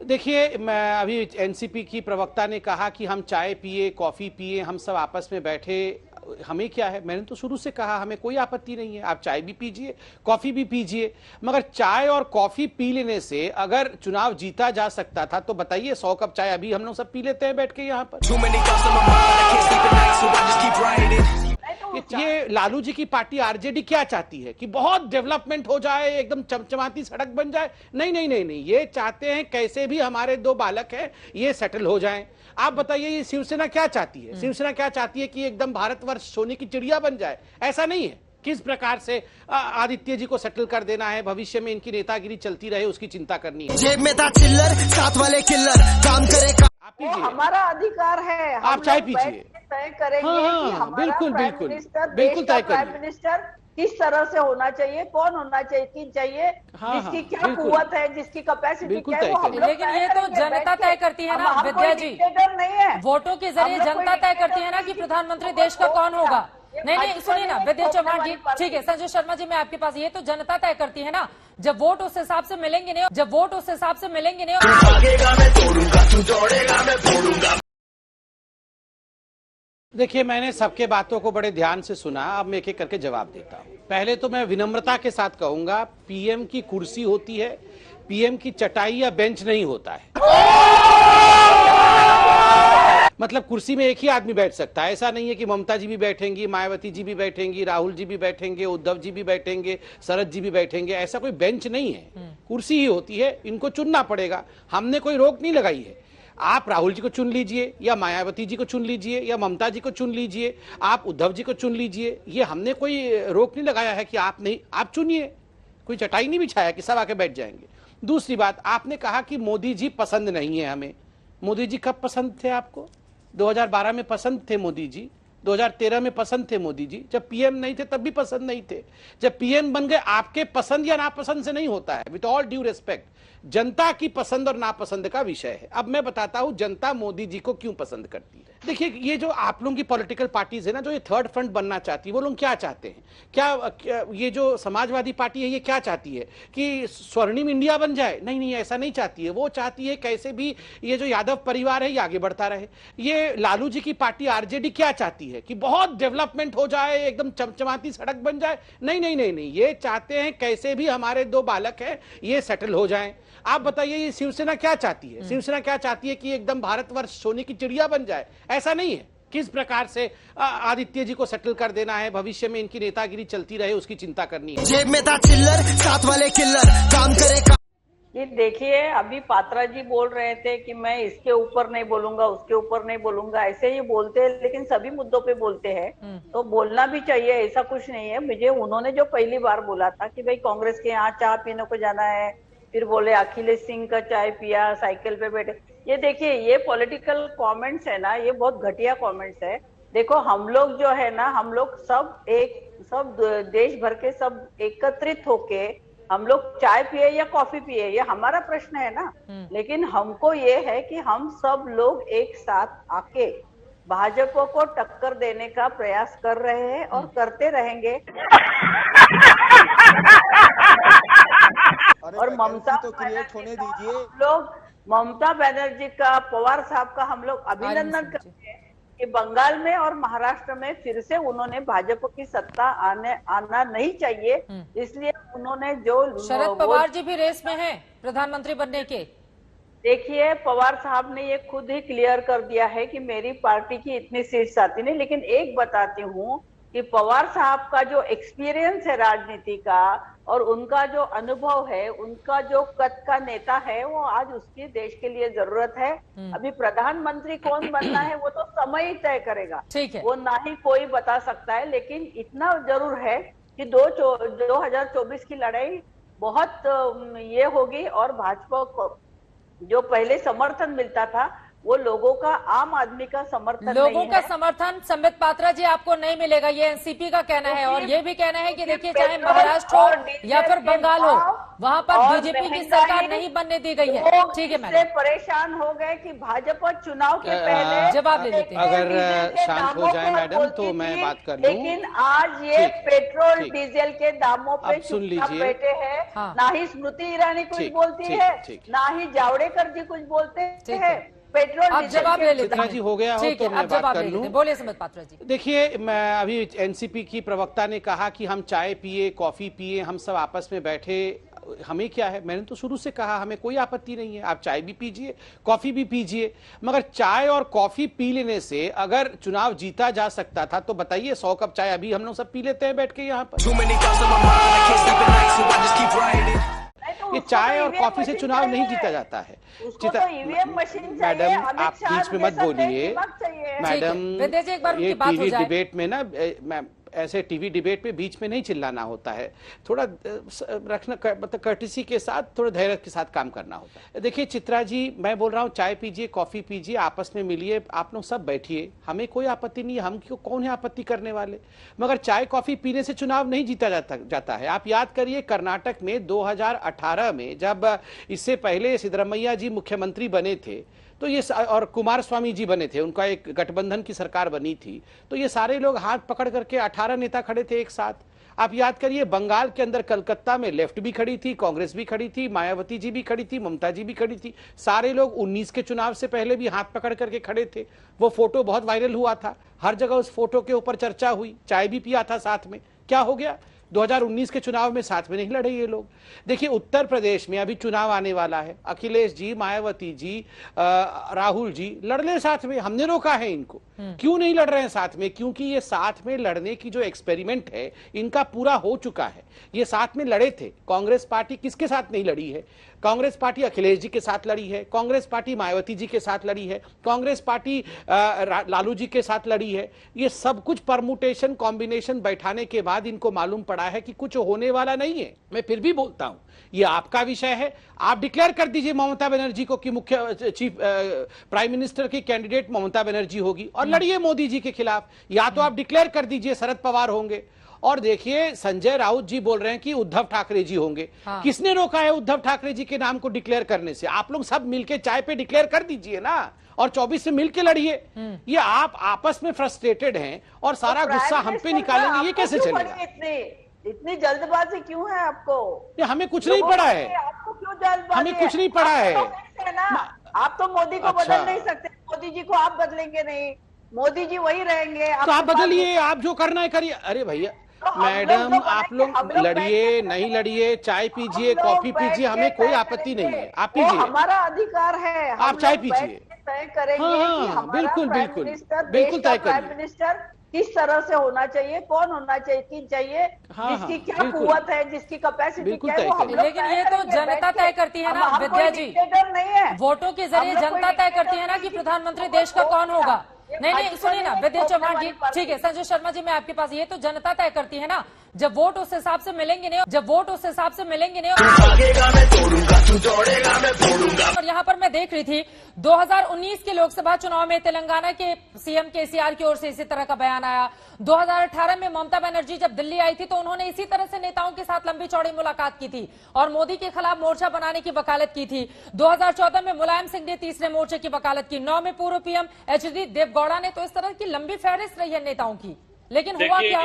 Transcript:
देखिए, मैं अभी एनसीपी की प्रवक्ता ने कहा कि हम चाय पिए, कॉफी पिए, हम सब आपस में बैठे, हमें क्या है। मैंने तो शुरू से कहा हमें कोई आपत्ति नहीं है, आप चाय भी पीजिए, कॉफी भी पीजिए, मगर चाय और कॉफी पी लेने से अगर चुनाव जीता जा सकता था तो बताइए 100 कप चाय अभी हम लोग सब पी लेते हैं बैठ के यहाँ पर। ये लालू जी की पार्टी आरजेडी क्या चाहती है कि बहुत डेवलपमेंट हो जाए, एकदम चमचमाती सड़क बन जाए। नहीं नहीं नहीं नहीं, ये चाहते हैं कैसे भी हमारे 2 बालक हैं ये सेटल हो जाएं। आप बताइए ये शिवसेना क्या चाहती है? शिवसेना क्या चाहती है कि एकदम भारतवर्ष सोने की चिड़िया बन जाए? ऐसा नहीं है। किस प्रकार से आदित्य जी को सेटल कर देना है, भविष्य में इनकी नेतागिरी चलती रहे उसकी चिंता करनी है। जेब में था चिल्लर, साथ वाले किल्लर, काम करे आप पीजिए, हमारा अधिकार है, आप चाय पीजिए, तय करेंगे हाँ, कि हमारा बिल्कुल प्राइम बिल्कुल मिनिस्टर, बिल्कुल देश का तय प्राइम करिए। मिनिस्टर किस तरह से होना चाहिए, कौन होना चाहिए, हाँ, जिसकी हाँ, क्या बिल्कुल, कुव्वत है, जिसकी कैपेसिटी बिल्कुल क्या है, तय वो हम करिए। लोग लेकिन तय ये तो करेंगे जनता बैठ के। तय करती है ना हम कोई विद्या जी, डिक्टेटर नहीं है। वोटों के जरिए जनता तय करती है ना कि प्रधानमंत्री देश का कौन होगा। नहीं नहीं, सुनिए ना विद्या चौहान जी, ठीक है संजय शर्मा जी, मैं आपके पास, ये तो जनता तय करती है ना, जब वोट उस हिसाब से मिलेंगे नहीं, जब वोट उस हिसाब से मिलेंगे नहीं। देखिए, मैंने सबके बातों को बड़े ध्यान से सुना, अब मैं एक एक करके जवाब देता हूं। पहले तो मैं विनम्रता के साथ कहूंगा, पीएम की कुर्सी होती है, पीएम की चटाई या बेंच नहीं होता है। मतलब कुर्सी में एक ही आदमी बैठ सकता है, ऐसा नहीं है कि ममता जी भी बैठेंगी, मायावती जी भी बैठेंगी, राहुल जी भी बैठेंगे, उद्धव जी भी बैठेंगे, शरद जी भी बैठेंगे, ऐसा कोई बेंच नहीं है, कुर्सी ही होती है। इनको चुनना पड़ेगा, हमने कोई रोक नहीं लगाई है। आप राहुल जी को चुन लीजिए, या मायावती जी को चुन लीजिए, या ममता जी को चुन लीजिए, आप उद्धव जी को चुन लीजिए, ये हमने कोई रोक नहीं लगाया है कि आप नहीं, आप चुनिए, कोई चटाई नहीं बिछाया कि सब आके बैठ जाएंगे। दूसरी बात, आपने कहा कि मोदी जी पसंद नहीं है हमें। मोदी जी कब पसंद थे आपको? 2012 में पसंद थे मोदी जी, 2013 में पसंद थे मोदी जी, जब पीएम नहीं थे तब भी पसंद नहीं थे। जब पीएम बन गए, आपके पसंद या नापसंद से नहीं होता है, विद ऑल ड्यू रिस्पेक्ट, जनता की पसंद और नापसंद का विषय है। अब मैं बताता हूं जनता मोदी जी को क्यों पसंद करती है। देखिए, ये जो आप लोगों की पॉलिटिकल पार्टीज है ना, जो ये थर्ड फ्रंट बनना चाहती है, वो लोग क्या चाहते हैं? क्या ये जो समाजवादी पार्टी है ये क्या चाहती है कि स्वर्णिम इंडिया बन जाए? नहीं नहीं, ऐसा नहीं चाहती है। वो चाहती है कैसे भी ये जो यादव परिवार है ये आगे बढ़ता रहे। ये लालू जी की पार्टी आरजेडी क्या चाहती है कि बहुत डेवलपमेंट हो जाए, एकदम चमचमाती सड़क बन जाए। नहीं नहीं नहीं नहीं, ये चाहते हैं कैसे भी हमारे 2 बालक हैं ये सेटल हो जाएं। आप बताइए ये शिवसेना क्या चाहती है? शिवसेना क्या चाहती है कि एकदम भारतवर्ष सोने की चिड़िया बन जाए? ऐसा नहीं है। किस प्रकार से आदित्य जी को सेटल कर देना है, भविष्य में इनकी नेतागिरी चलती रहे उसकी चिंता करनी है। जेब में था चिल्लर, साथ वाले किल्लर, काम करे ये देखिए, अभी पात्रा जी बोल रहे थे कि मैं इसके ऊपर नहीं बोलूंगा, उसके ऊपर नहीं बोलूंगा, ऐसे ही बोलते हैं, लेकिन सभी मुद्दों पे बोलते हैं, तो बोलना भी चाहिए, ऐसा कुछ नहीं है। मुझे उन्होंने जो पहली बार बोला था कि भाई कांग्रेस के यहाँ चाय पीने को जाना है, फिर बोले अखिलेश सिंह का चाय पिया, साइकिल पे बैठे, ये देखिए ये पॉलिटिकल कमेंट्स है ना, ये बहुत घटिया कमेंट्स है। देखो हम लोग जो है ना, हम लोग सब देश भर के सब एकत्रित होके हम लोग चाय पिए या कॉफी पिए, ये हमारा प्रश्न है ना। लेकिन हमको ये है कि हम सब लोग एक साथ आके भाजपा को टक्कर देने का प्रयास कर रहे हैं और करते रहेंगे। और ममता तो क्रिएट होने दीजिए। लोग ममता बनर्जी का, पवार साहब का हम लोग अभिनंदन करते हैं कि बंगाल में और महाराष्ट्र में फिर से उन्होंने भाजपा की सत्ता आना नहीं चाहिए, इसलिए उन्होंने जो शरद पवार जी भी रेस में हैं प्रधानमंत्री बनने के। देखिए, पवार साहब ने ये खुद ही क्लियर कर दिया है कि मेरी पार्टी की इतनी सीट्स आती नहीं, लेकिन एक बताती हूँ कि पवार साहब का जो एक्सपीरियंस है राजनीति का और उनका जो अनुभव है, उनका जो कद का नेता है, वो आज उसकी देश के लिए जरूरत है। अभी प्रधानमंत्री कौन बनना है वो तो समय ही तय करेगा, ठीक है, वो ना ही कोई बता सकता है। लेकिन इतना जरूर है कि 2024 की लड़ाई बहुत ये होगी और भाजपा को जो पहले समर्थन मिलता था वो लोगों का, आम आदमी का समर्थन लोगों नहीं का है। समर्थन संबित पात्रा जी आपको नहीं मिलेगा, ये एनसीपी का कहना है। और ये भी कहना है कि देखिए चाहे पेट्रोल महाराष्ट्र और हो डीजल या फिर के बंगाल हो, भाव वहां पर और बीजेपी की महंगाई, सरकार नहीं बनने दी गई है। लोग ठीक है इससे मैडम, परेशान हो गए कि भाजपा चुनाव के पहले जवाब ले लेते हैं। अगर डीजल के शांत हो दामों जाए पर मैडम, बोलती तो मैं थी, बात कर लूं। लेकिन आज ये ठीक, पेट्रोल ठीक। डीजल के दामों पे अब सुन चुपचाप लीजिए। बैठे हैं। हाँ। ना ही स्मृति ईरानी कुछ ठीक, बोलती ठीक, है, ठीक। ना ही जावड़ेकर जी कुछ बोलते ठीक हैं। है। पेट्रोल आप डीजल जवाब के ले लेते चित्रा हैं। जी हो गया हो ठीक तो है, मैं अब बात जवाब कर ले लेते लूं। हैं। बोलिए संबित पात्रा जी। देखिए, मैं अभी एनसीपी की प्रवक्ता ने कहा कि हम चाय पिए, कॉफी पिए, हम सब आपस में बैठे, हमें क्या है। मैंने तो शुरू से कहा हमें कोई आपत्ति नहीं है, आप चाय भी पीजिए, कॉफी भी पीजिए, मगर चाय और कॉफी पी लेने से अगर चुनाव जीता जा सकता था तो बताइए, 100 कप चाय अभी हम लोग सब पी लेते हैं बैठ के यहाँ पर। ये चाय और कॉफी से चुनाव नहीं जीता जाता है। ईवीएम मशीन मैडम, आप बीच में मत बोलिए। मैडम, विद्या जी, एक बार उनकी ये बात हो टीवी जाए। डिबेट में ना, ऐसे टीवी डिबेट में बीच में नहीं चिल्लाना होता है, थोड़ा रखना, मतलब कर्टिसी के साथ, थोड़ा धैर्य के साथ काम करना होता है। देखिए चित्रा जी, मैं बोल रहा हूँ चाय पीजिए, कॉफी पीजिए, आपस में मिलिए, आप लोग सब बैठिए, हमें कोई आपत्ति नहीं है, हम क्यों, कौन है आपत्ति करने वाले। मगर चाय कॉफी पीने से चुनाव नहीं जीता जाता है। आप याद करिए कर्नाटक में 2018 में जब इससे पहले सिद्धरामैया जी मुख्यमंत्री बने थे तो ये, और कुमार स्वामी जी बने थे, उनका एक गठबंधन की सरकार बनी थी, तो ये सारे लोग हाथ पकड़ करके 18 नेता खड़े थे एक साथ। आप याद करिए बंगाल के अंदर कलकत्ता में लेफ्ट भी खड़ी थी, कांग्रेस भी खड़ी थी, मायावती जी भी खड़ी थी, ममता जी भी खड़ी थी, सारे लोग 19 के चुनाव से पहले भी हाथ पकड़ करके खड़े थे। वो फोटो बहुत वायरल हुआ था, हर जगह उस फोटो के ऊपर चर्चा हुई, चाय भी पिया था साथ में। क्या हो गया, 2019 के चुनाव में साथ में नहीं लड़े ये लोग। देखिए उत्तर प्रदेश में अभी चुनाव आने वाला है, अखिलेश जी, मायावती जी, राहुल जी लड़ ले साथ में, हमने रोका है इनको। क्यों नहीं लड़ रहे हैं साथ में? क्योंकि ये साथ में लड़ने की जो एक्सपेरिमेंट है इनका पूरा हो चुका है। ये साथ में लड़े थे। कांग्रेस पार्टी किसके साथ नहीं लड़ी है? कांग्रेस पार्टी अखिलेश जी के साथ लड़ी है, कांग्रेस पार्टी मायावती जी के साथ लड़ी है, कांग्रेस पार्टी लालू जी के साथ लड़ी है। ये सब कुछ परमुटेशन, कॉम्बिनेशन बैठाने के बाद इनको मालूम पड़ा है कि कुछ होने वाला नहीं है। मैं फिर भी बोलता हूं, ये आपका विषय है, आप डिक्लेयर कर दीजिए ममता बनर्जी को कि मुख्य चीफ प्राइम मिनिस्टर की कैंडिडेट ममता बनर्जी होगी और लड़िए मोदी जी के खिलाफ। या तो आप डिक्लेयर कर दीजिए शरद पवार होंगे, और देखिए संजय राउत जी बोल रहे हैं कि उद्धव ठाकरे जी होंगे। हाँ। किसने रोका है उद्धव ठाकरे जी के नाम को डिक्लेयर करने से? आप लोग सब मिलके चाय पे डिक्लेयर कर दीजिए ना, और 24 से मिलके लड़िए। ये आप आपस में फ्रस्ट्रेटेड हैं और सारा गुस्सा हम पे निकालेंगे, ये कैसे चलेगा? इतनी जल्दबाजी क्यों है आपको? ये हमें कुछ नहीं पड़ा है, आपको क्यों जल्दबाजी? हमें कुछ नहीं पड़ा है। आप तो मोदी को अच्छा। बदल नहीं सकते, मोदी जी को आप बदलेंगे नहीं, मोदी जी वही रहेंगे। तो आप बदलिए, आप जो करना है करिए। अरे भैया मैडम, आप लोग लड़िए, नहीं लड़िए, चाय पीजिए, कॉफी पीजिए, हमें कोई आपत्ति नहीं है, आप पीजिए, हमारा अधिकार है। आप चाय पीजिए, तय करेंगे हाँ, कि हाँ, हमारा बिल्कुल, प्राइम बिल्कुल, मिनिस्टर, बिल्कुल देश का तय प्राइम करिए। मिनिस्टर किस तरह से होना चाहिए, कौन होना चाहिए, हाँ, जिसकी हाँ, क्या बिल्कुल। कुव्वत है, जिसकी कैपेसिटी बिल्कुल क्या है, तय वो हम करिए। लोग लेकिन तय ये तो करेंगे जनता बैठ के। तय करती है ना, हम कोई विद्या जी। डिक्टेटर नहीं है। वोटों के जरिए हम लोग जनता कोई तय करती डिक्टेटर है ना कि नहीं है। प्रधानमंत्री देश का कौन होगा। नहीं नहीं, सुनिए ना विद्या चौहान जी, वाली ठीक है, संजय शर्मा जी मैं आपके पास, ये तो जनता तय करती है ना, जब वोट उस हिसाब से मिलेंगे नहीं, और यहाँ पर मैं देख रही थी 2019 के लोकसभा चुनाव में तेलंगाना के सीएम केसीआर की ओर से इसी तरह का बयान आया। 2018 में ममता बनर्जी जब दिल्ली आई थी तो उन्होंने इसी तरह से नेताओं के साथ लंबी चौड़ी मुलाकात की थी और मोदी के खिलाफ मोर्चा बनाने की वकालत की थी। 2014 में मुलायम सिंह ने तीसरे मोर्चे की वकालत की। 9 में पूर्व पीएम एचडी देवगौड़ा ने। तो इस तरह की लंबी फहरिस्त रही है नेताओं की, लेकिन हुआ क्या?